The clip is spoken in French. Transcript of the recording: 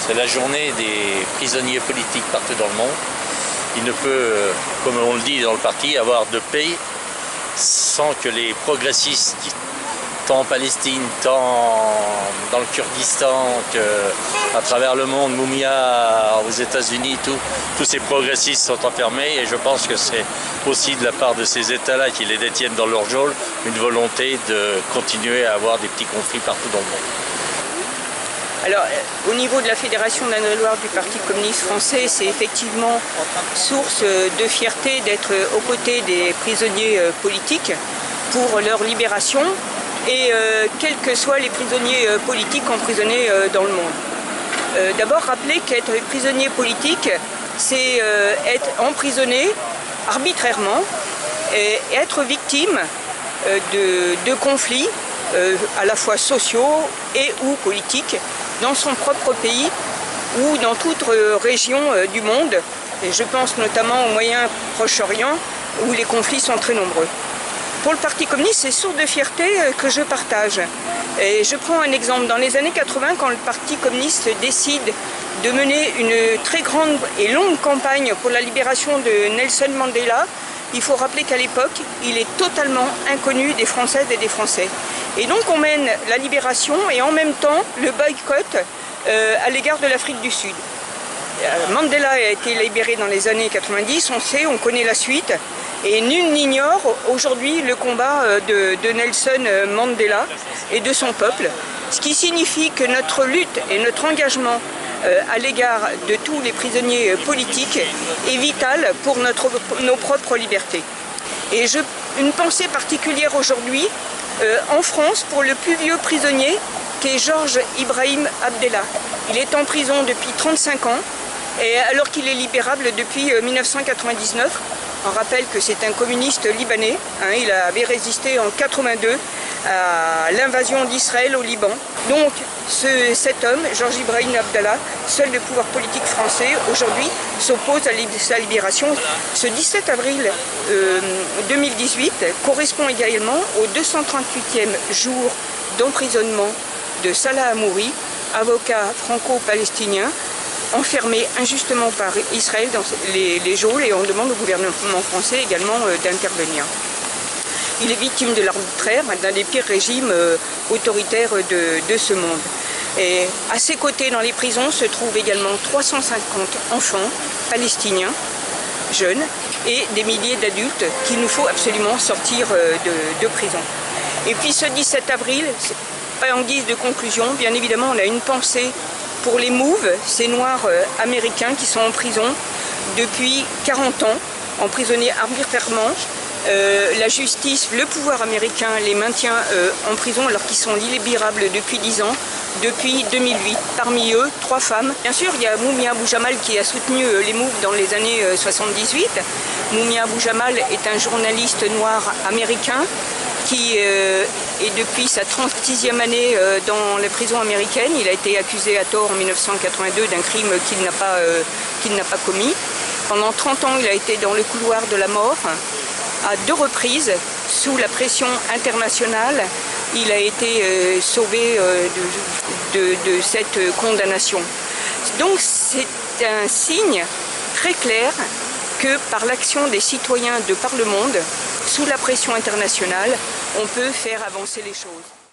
C'est la journée des prisonniers politiques partout dans le monde. Il ne peut, comme on le dit dans le parti, avoir de paix sans que les progressistes, tant en Palestine, tant dans le Kurdistan, qu'à travers le monde, Moumia, aux États-Unis, tous ces progressistes sont enfermés, et je pense que c'est aussi de la part de ces États-là qui les détiennent dans leur geôle une volonté de continuer à avoir des petits conflits partout dans le monde. Alors, au niveau de la Fédération d'Indre-et-Loire du Parti communiste français, c'est effectivement source de fierté d'être aux côtés des prisonniers politiques pour leur libération et quels que soient les prisonniers politiques emprisonnés dans le monde. D'abord, rappeler qu'être prisonnier politique, c'est être emprisonné arbitrairement et être victime de conflits à la fois sociaux et ou politiques dans son propre pays ou dans toute région du monde. Et je pense notamment au Moyen-Proche-Orient où les conflits sont très nombreux. Pour le Parti communiste, c'est source de fierté que je partage. Et je prends un exemple. Dans les années 80, quand le Parti communiste décide de mener une très grande et longue campagne pour la libération de Nelson Mandela, il faut rappeler qu'à l'époque, il est totalement inconnu des Françaises et des Français. Et donc on mène la libération et en même temps le boycott à l'égard de l'Afrique du Sud. Mandela a été libéré dans les années 90, on sait, on connaît la suite. Et nul n'ignore aujourd'hui le combat de Nelson Mandela et de son peuple. Ce qui signifie que notre lutte et notre engagement à l'égard de tous les prisonniers politiques est vital pour nos propres libertés. Et une pensée particulière aujourd'hui en France pour le plus vieux prisonnier qui est Georges Ibrahim Abdellah. Il est en prison depuis 35 ans et alors qu'il est libérable depuis 1999. On rappelle que c'est un communiste libanais, il avait résisté en 82 à l'invasion d'Israël au Liban. Donc cet homme, Georges Ibrahim Abdellah, seul le pouvoir politique français, aujourd'hui s'oppose à sa libération. Ce 17 avril 2018 correspond également au 238e jour d'emprisonnement de Salah Hamouri, avocat franco-palestinien, enfermé injustement par Israël dans les geôles, et on demande au gouvernement français également d'intervenir. Il est victime de l'arbitraire d'un des pires régimes autoritaires de ce monde. Et à ses côtés dans les prisons se trouvent également 350 enfants palestiniens, jeunes, et des milliers d'adultes qu'il nous faut absolument sortir de prison. Et puis ce 17 avril, en guise de conclusion, bien évidemment on a une pensée pour les Mouves, ces Noirs américains qui sont en prison depuis 40 ans, emprisonnés arbitrairement. La justice, le pouvoir américain les maintient en prison alors qu'ils sont libérables depuis 10 ans, depuis 2008. Parmi eux, 3 femmes. Bien sûr, il y a Moumia Abou Jamal qui a soutenu les Mouves dans les années 78. Moumia Abou Jamal est un journaliste noir américain qui est depuis sa 36e année dans la prison américaine. Il a été accusé à tort en 1982 d'un crime qu'il n'a pas commis. Pendant 30 ans, il a été dans le couloir de la mort. À 2 reprises, sous la pression internationale, il a été sauvé de cette condamnation. Donc c'est un signe très clair que par l'action des citoyens de par le monde, sous la pression internationale, on peut faire avancer les choses.